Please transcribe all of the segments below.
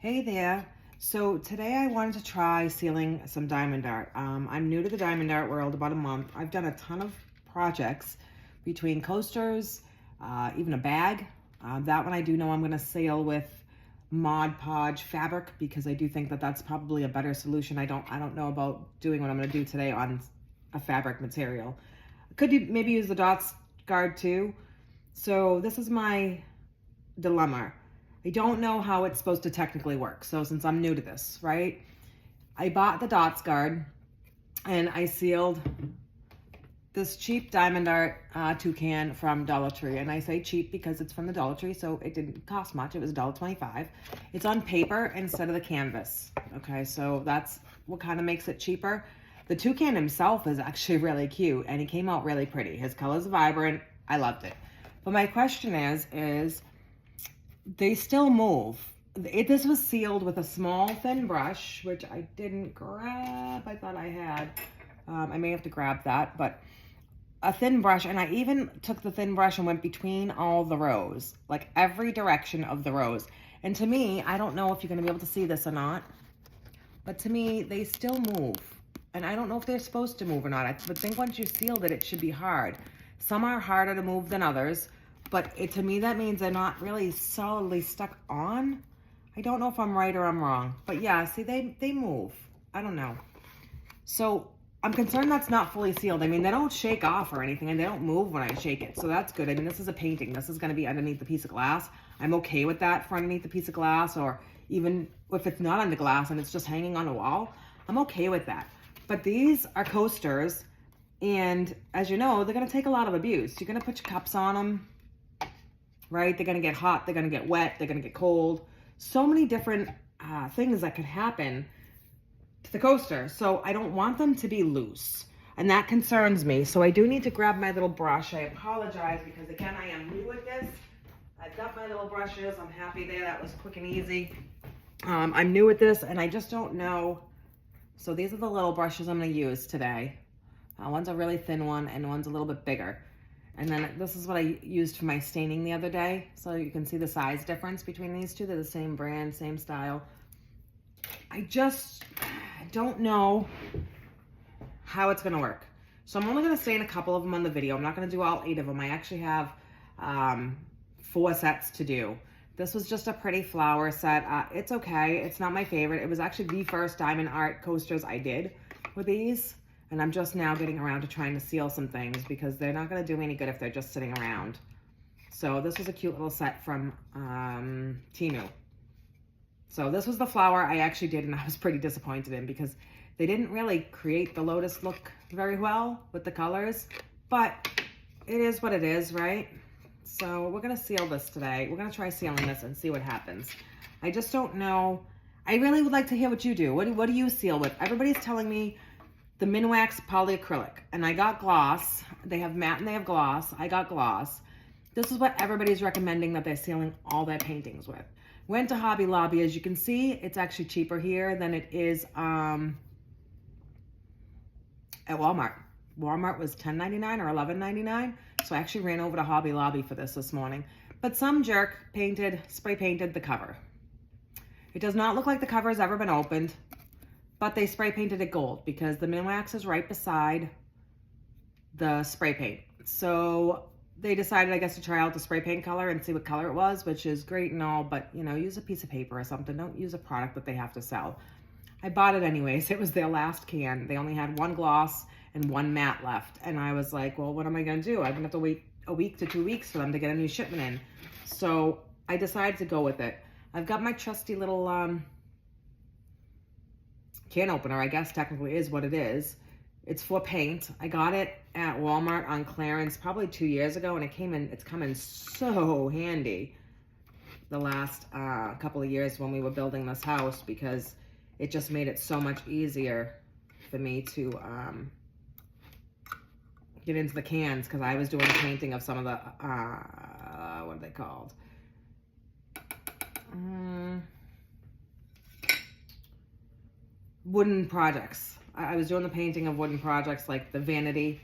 Hey there. So today I wanted to try sealing some diamond art. I'm new to the diamond art world, about a month. I've done a ton of projects between coasters, even a bag. That one I do know I'm going to seal with Mod Podge fabric because I do think that that's probably a better solution. I don't know about doing what I'm going to do today on a fabric material. Could you maybe use the dots guard too? So this is my dilemma. I don't know how it's supposed to technically work. So since I'm new to this, right? I bought the dots guard and I sealed this cheap diamond art toucan from Dollar Tree. And I say cheap because it's from the Dollar Tree, so it didn't cost much. It was $1.25. It's on paper instead of the canvas. Okay, so that's what kind of makes it cheaper. The toucan himself is actually really cute and he came out really pretty. His color's vibrant. I loved it. But my question is they still move. This was sealed with a small thin brush, which I didn't grab. I thought I had. I may have to grab that, but a thin brush. And I even took the thin brush and went between all the rows, like every direction of the rows. And to me, I don't know if you're going to be able to see this or not, but to me, they still move. And I don't know if they're supposed to move or not. I would think once you sealed it, it should be hard. Some are harder to move than others. But to me, that means they're not really solidly stuck on. I don't know if I'm right or I'm wrong. But yeah, see, they move. I don't know. So I'm concerned that's not fully sealed. I mean, they don't shake off or anything, and they don't move when I shake it. So that's good. I mean, this is a painting. This is going to be underneath the piece of glass. I'm okay with that for underneath the piece of glass, or even if it's not on the glass and it's just hanging on the wall. I'm okay with that. But these are coasters, and as you know, they're going to take a lot of abuse. You're going to put your cups on them. Right? They're going to get hot. They're going to get wet. They're going to get cold. So many different things that could happen to the coaster. So I don't want them to be loose. And that concerns me. So I do need to grab my little brush. I apologize because, again, I am new at this. I've got my little brushes. I'm happy there. That was quick and easy. I'm new at this, and I just don't know. So these are the little brushes I'm going to use today. One's a really thin one, and one's a little bit bigger. And then this is what I used for my staining the other day. So you can see the size difference between these two. They're the same brand, same style. I just don't know how it's gonna work. So I'm only gonna stain a couple of them on the video. I'm not gonna do all 8 of them. I actually have 4 sets to do. This was just a pretty flower set. It's okay, it's not my favorite. It was actually the first diamond art coasters I did with these. And I'm just now getting around to trying to seal some things because they're not going to do me any good if they're just sitting around. So this was a cute little set from Temu. So this was the flower I actually did and I was pretty disappointed in because they didn't really create the lotus look very well with the colors. But it is what it is, right? So we're going to seal this today. We're going to try sealing this and see what happens. I just don't know. I really would like to hear what you do. What do you seal with? Everybody's telling me the Minwax polyacrylic, and I got gloss. They have matte and they have gloss. I got gloss. This is what everybody's recommending that they're sealing all their paintings with. Went to Hobby Lobby. As you can see, it's actually cheaper here than it is at Walmart. Walmart was $10.99 or $11.99. So I actually ran over to Hobby Lobby for this morning. But some jerk spray painted the cover. It does not look like the cover has ever been opened. But they spray painted it gold because the Minwax is right beside the spray paint. So they decided, I guess, to try out the spray paint color and see what color it was, which is great and all, but, you know, use a piece of paper or something. Don't use a product that they have to sell. I bought it anyways. It was their last can. They only had 1 gloss and 1 matte left. And I was like, well, what am I going to do? I'm going to have to wait a week to 2 weeks for them to get a new shipment in. So I decided to go with it. I've got my trusty little can opener, I guess technically is what it is. It's for paint. I got it at Walmart on clearance probably 2 years ago, and it's come in so handy the last couple of years when we were building this house because it just made it so much easier for me to get into the cans because I was doing the painting of some of the what are they called? Wooden projects. I was doing the painting of wooden projects like the vanity.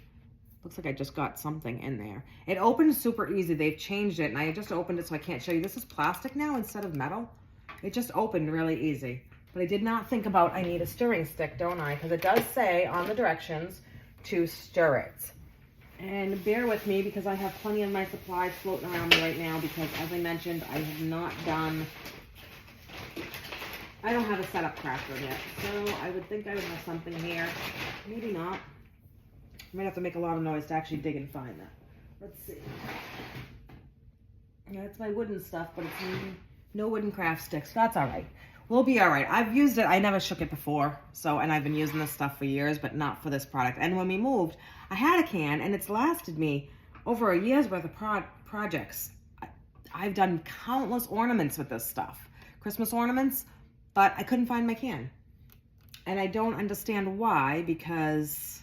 Looks like I just got something in there. It opens super easy. They've changed it and I just opened it so I can't show you. This is plastic now instead of metal. It just opened really easy. But I did not think about I need a stirring stick, don't I? Because it does say on the directions to stir it. And bear with me because I have plenty of my supplies floating around me right now because, as I mentioned, I have not done... I don't have a setup crafter yet. So I would think I would have something here. Maybe not. I might have to make a lot of noise to actually dig and find that. Let's see. Yeah, it's my wooden stuff, but it's no wooden craft sticks. That's all right. We'll be all right. I've used it. I never shook it before. And I've been using this stuff for years, but not for this product. And when we moved, I had a can, and it's lasted me over a year's worth of projects. I've done countless ornaments with this stuff. Christmas ornaments, but I couldn't find my can. And I don't understand why, because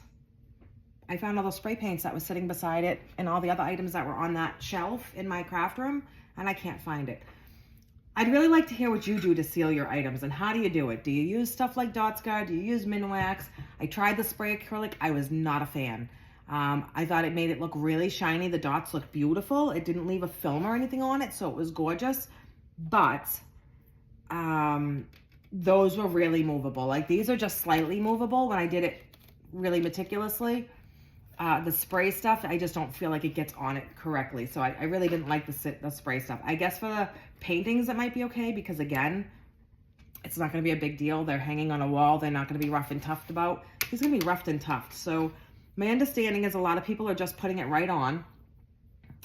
I found all the spray paints that was sitting beside it and all the other items that were on that shelf in my craft room, and I can't find it. I'd really like to hear what you do to seal your items, and how do you do it? Do you use stuff like Dot Guard? Do you use Minwax? I tried the spray acrylic. I was not a fan. I thought it made it look really shiny. The dots looked beautiful. It didn't leave a film or anything on it, so it was gorgeous. But those were really movable. Like, these are just slightly movable when I did it really meticulously. The spray stuff, I just don't feel like it gets on it correctly. So I really didn't like the spray stuff. I guess for the paintings, it might be okay because, again, it's not going to be a big deal. They're hanging on a wall. They're not going to be rough and toughed about. It's going to be roughed and toughed. So my understanding is a lot of people are just putting it right on.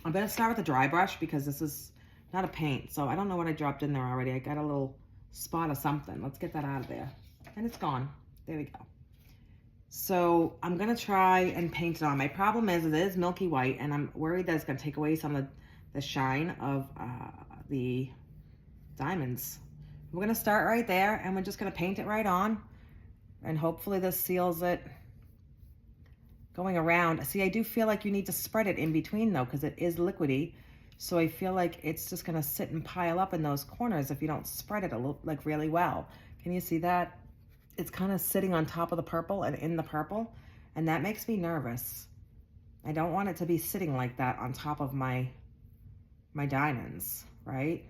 I'm going to start with a dry brush because this is not a paint. So I don't know what I dropped in there already. I got a little spot of something. Let's get that out of there. And it's gone. There we go. So I'm going to try and paint it on. My problem is it is milky white, and I'm worried that it's going to take away some of the shine of the diamonds. We're going to start right there, and we're just going to paint it right on, and hopefully this seals it going around. See, I do feel like you need to spread it in between, though, because it is liquidy. So I feel like it's just going to sit and pile up in those corners if you don't spread it like really well. Can you see that? It's kind of sitting on top of the purple and in the purple, and that makes me nervous. I don't want it to be sitting like that on top of my diamonds, right?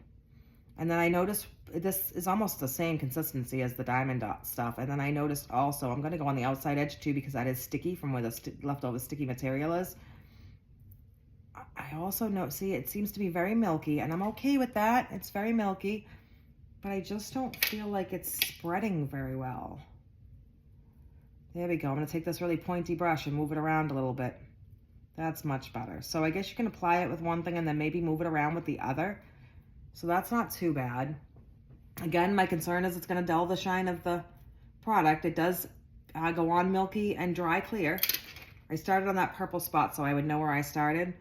And then I noticed this is almost the same consistency as the diamond dot stuff. And then I noticed also, I'm going to go on the outside edge too because that is sticky from where the leftover sticky material is. I also know, see, it seems to be very milky, and I'm okay with that. It's very milky. But I just don't feel like it's spreading very well. There we go. I'm going to take this really pointy brush and move it around a little bit. That's much better. So I guess you can apply it with one thing and then maybe move it around with the other. So that's not too bad. Again, my concern is it's going to dull the shine of the product. It does go on milky and dry clear. I started on that purple spot so I would know where I started.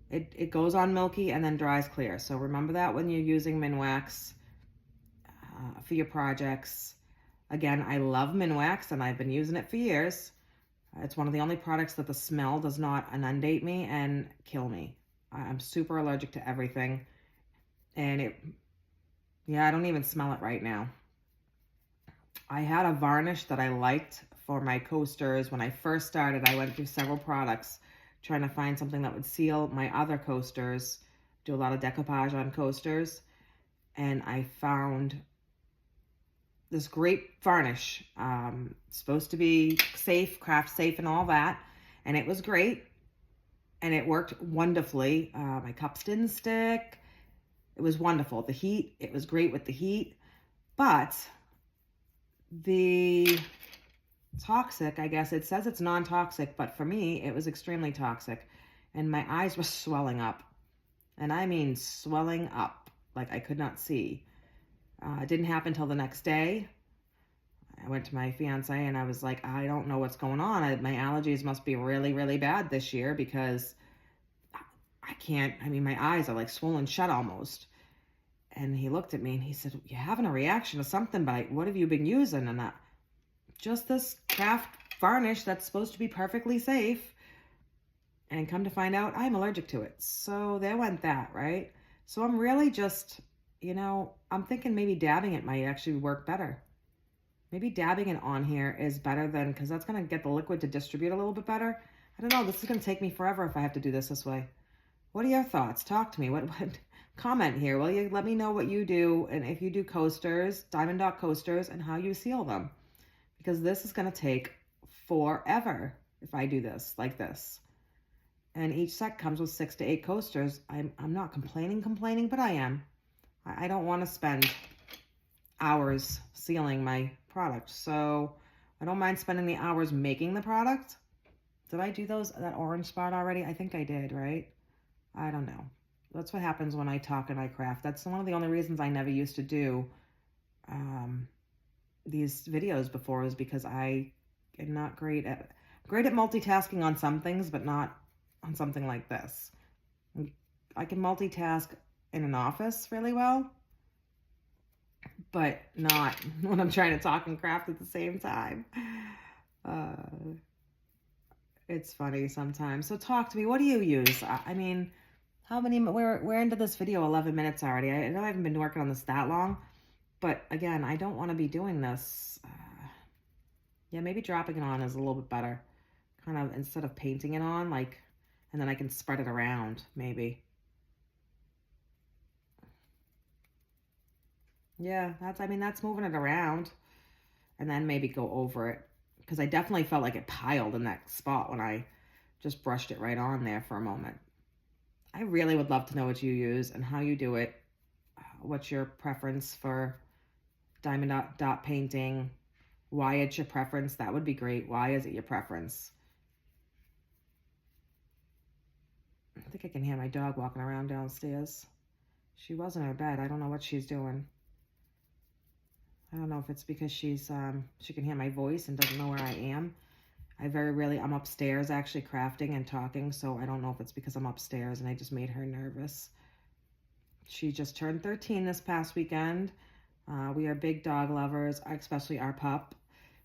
It goes on milky and then dries clear. So remember that when you're using Minwax for your projects. Again, I love Minwax and I've been using it for years. It's one of the only products that the smell does not inundate me and kill me. I'm super allergic to everything. And I don't even smell it right now. I had a varnish that I liked for my coasters. When I first started, I went through several products trying to find something that would seal my other coasters. Do a lot of decoupage on coasters. And I found this great varnish, supposed to be safe, craft safe and all that. And it was great. And it worked wonderfully. My cups didn't stick. It was wonderful. The heat, it was great with the heat. But the toxic, I guess, it says it's non-toxic, but for me, it was extremely toxic. And my eyes were swelling up. And I mean swelling up, like I could not see. It didn't happen until the next day. I went to my fiance and I was like, I don't know what's going on. My allergies must be really, really bad this year because I can't, my eyes are like swollen shut almost. And he looked at me and he said, you're having a reaction to something, but what have you been using? And just this craft varnish that's supposed to be perfectly safe. And come to find out, I'm allergic to it. So there went that, right? So I'm really just, I'm thinking maybe dabbing it might actually work better. Maybe dabbing it on here is better than, because that's going to get the liquid to distribute a little bit better. I don't know. This is going to take me forever if I have to do this way. What are your thoughts? Talk to me. What comment here, will you? Let me know what you do, and if you do coasters, diamond dot coasters, and how you seal them. Because this is going to take forever if I do this like this. And each set comes with 6 to 8 coasters. I'm not complaining, but I am. I don't want to spend hours sealing my product. So I don't mind spending the hours making the product. Did I do that orange spot already? I think I did, right? I don't know. That's what happens when I talk and I craft. That's one of the only reasons I never used to do these videos before, is because I am not great at multitasking on some things, but not on something like this. I can multitask in an office really well, but not when I'm trying to talk and craft at the same time. It's funny sometimes. So talk to me. What do you use? I mean, how many? We're into this video 11 minutes already. I know I haven't been working on this that long, but again, I don't want to be doing this. Yeah, maybe dropping it on is a little bit better. Kind of, instead of painting it on, like, and then I can spread it around, maybe. Yeah, that's moving it around. And then maybe go over it. Because I definitely felt like it piled in that spot when I just brushed it right on there for a moment. I really would love to know what you use and how you do it. What's your preference for diamond dot painting? Why it's your preference? That would be great. Why is it your preference? I think I can hear my dog walking around downstairs. She was in her bed. I don't know what she's doing. I don't know if it's because she can hear my voice and doesn't know where I am. I'm upstairs actually crafting and talking, so I don't know if it's because I'm upstairs and I just made her nervous. She just turned 13 this past weekend. We are big dog lovers, especially our pup.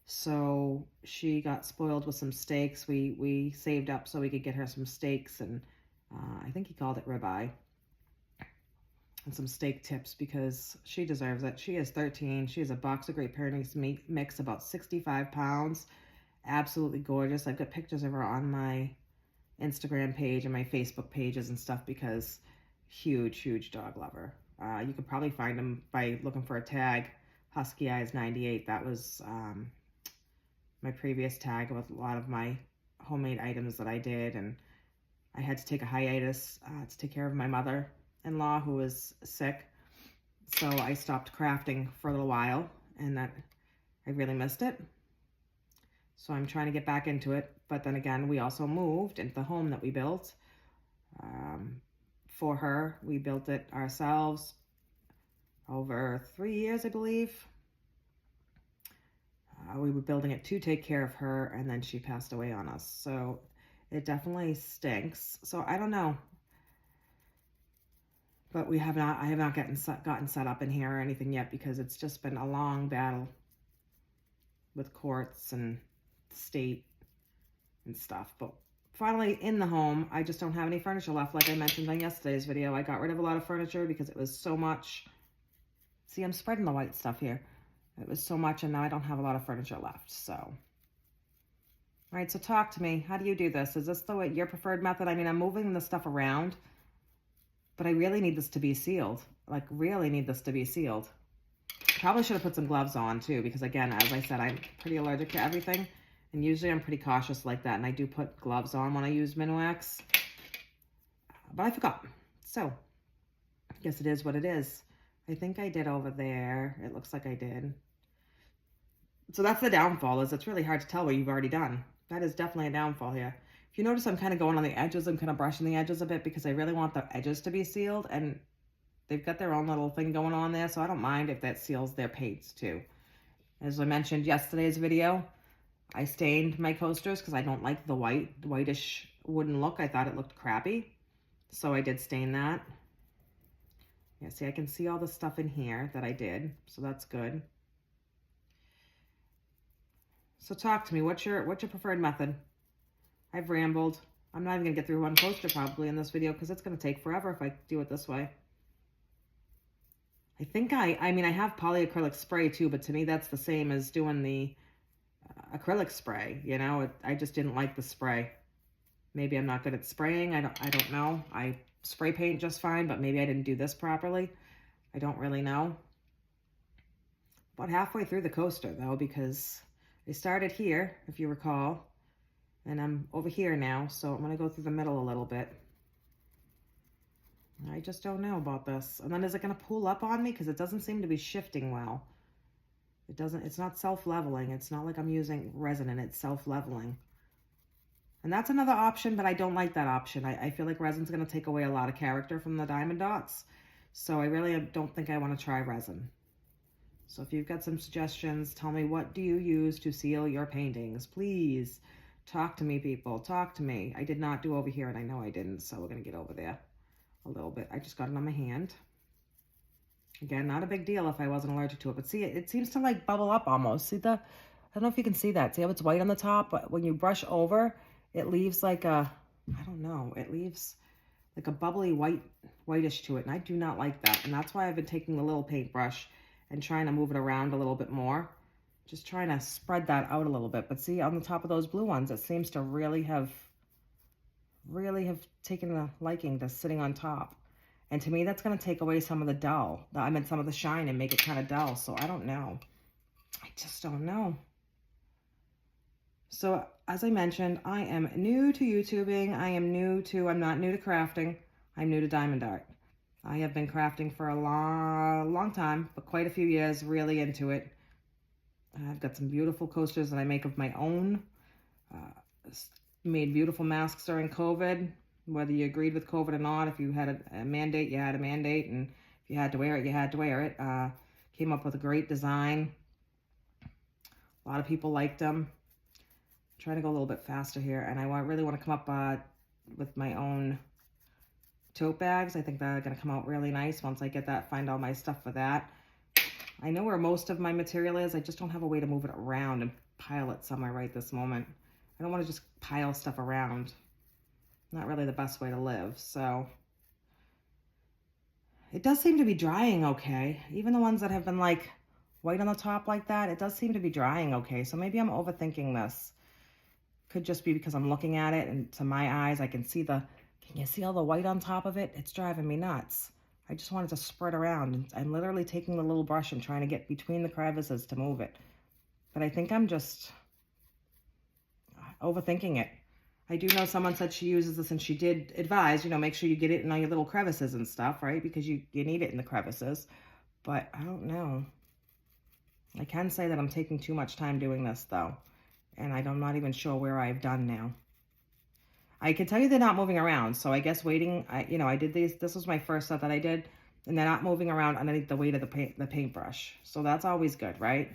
So she got spoiled with some steaks. We saved up so we could get her some steaks, and I think he called it ribeye. And some steak tips, because she deserves it. She is 13. She is a box of Great Pyrenees mix, about 65 pounds. Absolutely gorgeous. I've got pictures of her on my Instagram page and my Facebook pages and stuff, because huge dog lover. You could probably find them by looking for a tag, Husky Eyes 98. That was my previous tag with a lot of my homemade items that I did, and I had to take a hiatus to take care of my mother-in-law who was sick, so I stopped crafting for a little while, and that I really missed it. So I'm trying to get back into it, but then again, we also moved into the home that we built for her. We built it ourselves over 3 years, I believe. We were building it to take care of her, and then she passed away on us, so it definitely stinks. So I don't know. But I have not gotten set up in here or anything yet, because it's just been a long battle with courts and state and stuff. But finally in the home, I just don't have any furniture left. Like I mentioned on yesterday's video, I got rid of a lot of furniture because it was so much. See, I'm spreading the white stuff here. It was so much, and now I don't have a lot of furniture left. So, all right, so talk to me. How do you do this? Is this your preferred method? I mean, I'm moving the stuff around, but I really need this to be sealed. Like, really need this to be sealed. Probably should have put some gloves on, too, because, again, as I said, I'm pretty allergic to everything. And usually I'm pretty cautious like that, and I do put gloves on when I use Minwax. But I forgot. So, I guess it is what it is. I think I did over there. It looks like I did. So that's the downfall, is it's really hard to tell what you've already done. That is definitely a downfall here. If you notice, I'm kind of going on the edges. I'm kind of brushing the edges a bit because I really want the edges to be sealed, and they've got their own little thing going on there, so I don't mind if that seals their paints too. As I mentioned yesterday's video, I stained my coasters because I don't like the whitish wooden look. I thought it looked crappy, so I did stain that. Yeah, see, I can see all the stuff in here that I did, so that's good. So talk to me. What's your preferred method? I've rambled. I'm not even going to get through one coaster probably in this video because it's going to take forever if I do it this way. I think I mean, I have polyacrylic spray too, but to me that's the same as doing the acrylic spray, you know? I just didn't like the spray. Maybe I'm not good at spraying. I don't know. I spray paint just fine, but maybe I didn't do this properly. I don't really know. About halfway through the coaster though, because I started here, if you recall, and I'm over here now, so I'm going to go through the middle a little bit. I just don't know about this. And then is it going to pull up on me? Because it doesn't seem to be shifting well. It's not self-leveling. It's not like I'm using resin and it's self-leveling. And that's another option, but I don't like that option. I feel like resin's going to take away a lot of character from the diamond dots. So I really don't think I want to try resin. So if you've got some suggestions, tell me, what do you use to seal your paintings? Please talk to me, people. Talk to me. I did not do over here, and I know I didn't, so we're going to get over there a little bit. I just got it on my hand. Again, not a big deal if I wasn't allergic to it, but see, it seems to like bubble up almost. See I don't know if you can see that. See how it's white on the top, but when you brush over, it leaves like a, I don't know, it leaves like a bubbly whitish to it, and I do not like that. And that's why I've been taking the little paintbrush and trying to move it around a little bit more. Just trying to spread that out a little bit. But see, on the top of those blue ones, it seems to really have taken a liking to sitting on top. And to me, that's going to take away some of the dull. I meant some of the shine and make it kind of dull. So I don't know. I just don't know. So as I mentioned, I am new to YouTubing. I'm not new to crafting. I'm new to diamond art. I have been crafting for a long time, but quite a few years, really into it. I've got some beautiful coasters that I make of my own. Made beautiful masks during COVID. Whether you agreed with COVID or not, if you had a mandate, you had a mandate, and if you had to wear it, you had to wear it. Came up with a great design. A lot of people liked them. I'm trying to go a little bit faster here, and I really want to come up with my own tote bags. I think they're going to come out really nice once I get that, find all my stuff for that. I know where most of my material is. I just don't have a way to move it around and pile it somewhere right this moment. I don't want to just pile stuff around. Not really the best way to live. So it does seem to be drying okay. Even the ones that have been like white on the top like that, it does seem to be drying okay. So maybe I'm overthinking this. Could just be because I'm looking at it and to my eyes, I can see can you see all the white on top of it? It's driving me nuts. I just wanted to spread around, and I'm literally taking the little brush and trying to get between the crevices to move it. But I think I'm just overthinking it. I do know someone said she uses this, and she did advise, make sure you get it in all your little crevices and stuff, right? Because you need it in the crevices. But I don't know. I can say that I'm taking too much time doing this, though. And I'm not even sure where I've done now. I can tell you they're not moving around, so I guess waiting, I did these, this was my first set that I did, and they're not moving around underneath the weight of the paintbrush. So that's always good, right?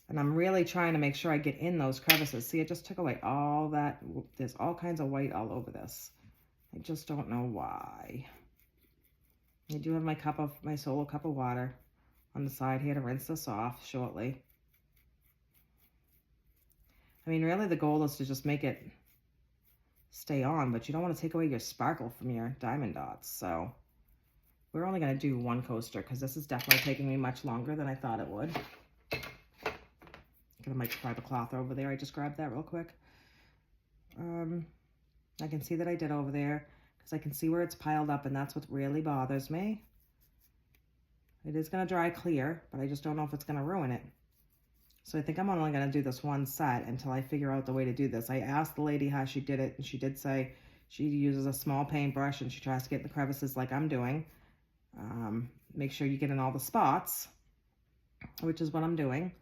And I'm really trying to make sure I get in those crevices. See, it just took away all that. There's all kinds of white all over this. I just don't know why. I do have my solo cup of water on the side here to rinse this off shortly. I mean, really the goal is to just make it stay on, but you don't want to take away your sparkle from your diamond dots. So we're only going to do one coaster because this is definitely taking me much longer than I thought it would. I'm going to microfiber the cloth over there. I just grabbed that real quick. I can see that I did over there because I can see where it's piled up, and that's what really bothers me. It is going to dry clear, but I just don't know if it's going to ruin it. So I think I'm only going to do this one set until I figure out the way to do this. I asked the lady how she did it, and she did say she uses a small paintbrush, and she tries to get in the crevices like I'm doing. Make sure you get in all the spots, which is what I'm doing.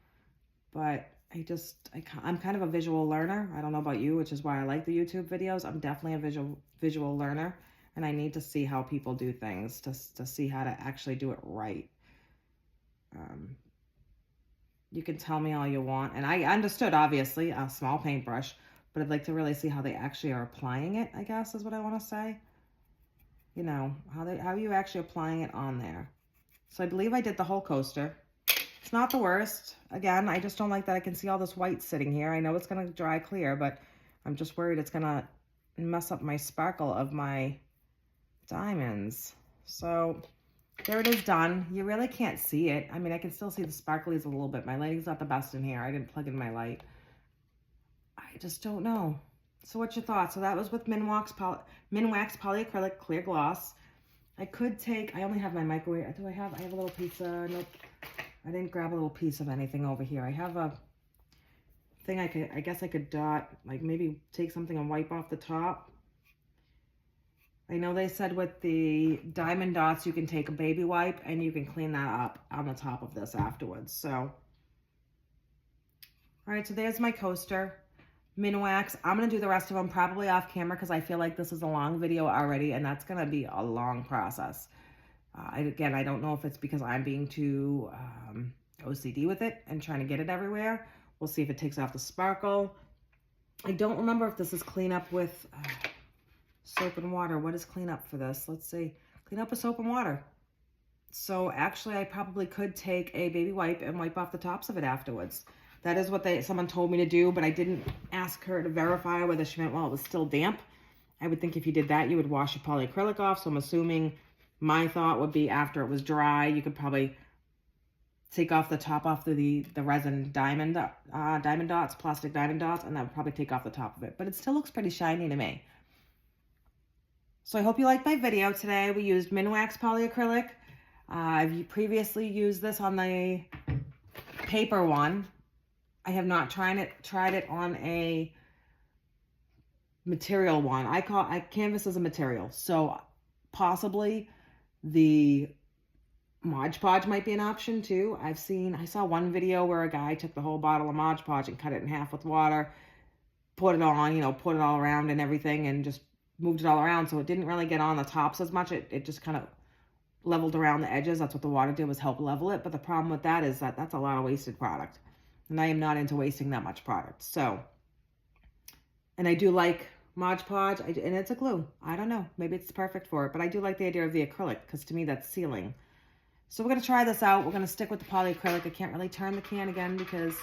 But I'm kind of a visual learner. I don't know about you, which is why I like the YouTube videos. I'm definitely a visual learner, and I need to see how people do things to see how to actually do it right. You can tell me all you want, and I understood, obviously, a small paintbrush, but I'd like to really see how they actually are applying it, I guess is what I want to say. How are you actually applying it on there? So I believe I did the whole coaster. It's not the worst. Again, I just don't like that I can see all this white sitting here. I know it's going to dry clear, but I'm just worried it's going to mess up my sparkle of my diamonds. So there it is done. You really can't see it. I mean, I can still see the sparklies a little bit. My lighting's not the best in here. I didn't plug in my light. I just don't know. So what's your thoughts? So that was with Minwax Polyacrylic Clear Gloss. I could take, I only have my microwave. I have a little piece of, nope. I didn't grab a little piece of anything over here. I have a thing I guess I could dot, like maybe take something and wipe off the top. I know they said with the diamond dots, you can take a baby wipe and you can clean that up on the top of this afterwards. So, all right, so there's my coaster. Minwax. I'm going to do the rest of them probably off camera because I feel like this is a long video already and that's going to be a long process. Again, I don't know if it's because I'm being too OCD with it and trying to get it everywhere. We'll see if it takes off the sparkle. I don't remember if this is clean up with soap and water. What is clean up for this? Let's see. Clean up with soap and water. So actually, I probably could take a baby wipe and wipe off the tops of it afterwards. That is what someone told me to do, but I didn't ask her to verify whether she meant while it was still damp. I would think if you did that, you would wash your polyacrylic off. So I'm assuming my thought would be after it was dry, you could probably take off the top off the resin diamond dots, plastic diamond dots, and that would probably take off the top of it. But it still looks pretty shiny to me. So I hope you liked my video today. We used Minwax Polyacrylic. I've previously used this on the paper one. I have not tried it on a material one. Canvas is a material, so possibly the Mod Podge might be an option too. I saw one video where a guy took the whole bottle of Mod Podge and cut it in half with water, put it on, put it all around and everything, and just moved it all around, so it didn't really get on the tops as much. It just kind of leveled around the edges. That's what the water did, was help level it. But the problem with that is that that's a lot of wasted product. And I am not into wasting that much product. So, and I do like Mod Podge, and it's a glue. I don't know. Maybe it's perfect for it. But I do like the idea of the acrylic, because to me that's sealing. So we're going to try this out. We're going to stick with the polyacrylic. I can't really turn the can again because,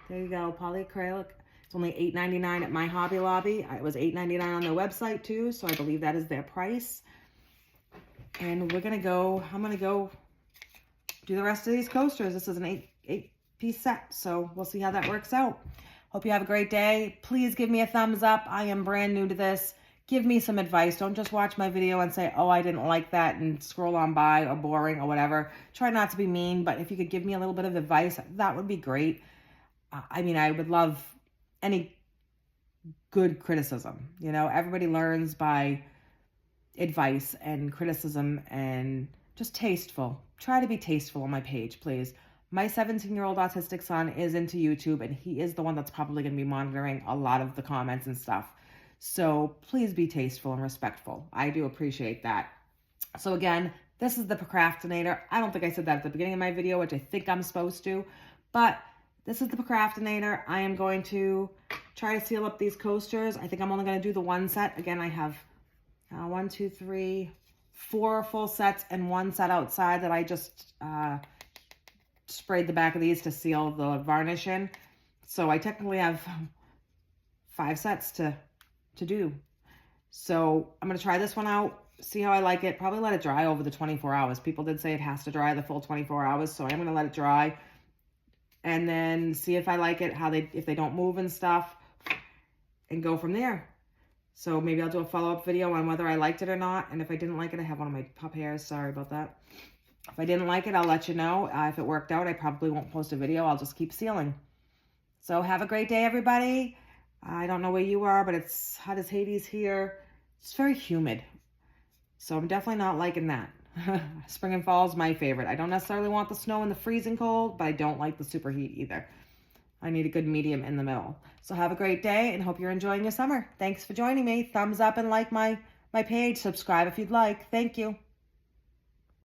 there you go, polyacrylic. It's only $8.99 at my Hobby Lobby. It was $8.99 on their website too, so I believe that is their price. And I'm going to go do the rest of these coasters. This is an eight-piece set, so we'll see how that works out. Hope you have a great day. Please give me a thumbs up. I am brand new to this. Give me some advice. Don't just watch my video and say, oh, I didn't like that, and scroll on by, or boring, or whatever. Try not to be mean, but if you could give me a little bit of advice, that would be great. I mean, I would love any good criticism. Everybody learns by advice and criticism and just tasteful. Try to be tasteful on my page, please. My 17-year-old autistic son is into YouTube, and he is the one that's probably going to be monitoring a lot of the comments and stuff. So please be tasteful and respectful. I do appreciate that. So again, this is the Procraftinator. I don't think I said that at the beginning of my video, which I think I'm supposed to, but this is the Procraftinator. I am going to try to seal up these coasters. I think I'm only going to do the one set. Again, I have 1, 2, 3, 4 full sets and one set outside that I just sprayed the back of these to seal the varnish in. So I technically have 5 sets to do. So I'm going to try this one out, see how I like it. Probably let it dry over the 24 hours. People did say it has to dry the full 24 hours, so I'm going to let it dry and then see if I like it, if they don't move and stuff, and go from there. So maybe I'll do a follow-up video on whether I liked it or not. And if I didn't like it, I have one of my pup hairs. Sorry about that. If I didn't like it, I'll let you know. If it worked out, I probably won't post a video. I'll just keep sealing. So have a great day, everybody. I don't know where you are, but it's hot as Hades here. It's very humid. So I'm definitely not liking that. Spring and fall is my favorite. I don't necessarily want the snow and the freezing cold, but I don't like the super heat either. I need a good medium in the middle. So have a great day and hope you're enjoying your summer. Thanks for joining me. Thumbs up and like my page. Subscribe if you'd like. Thank you.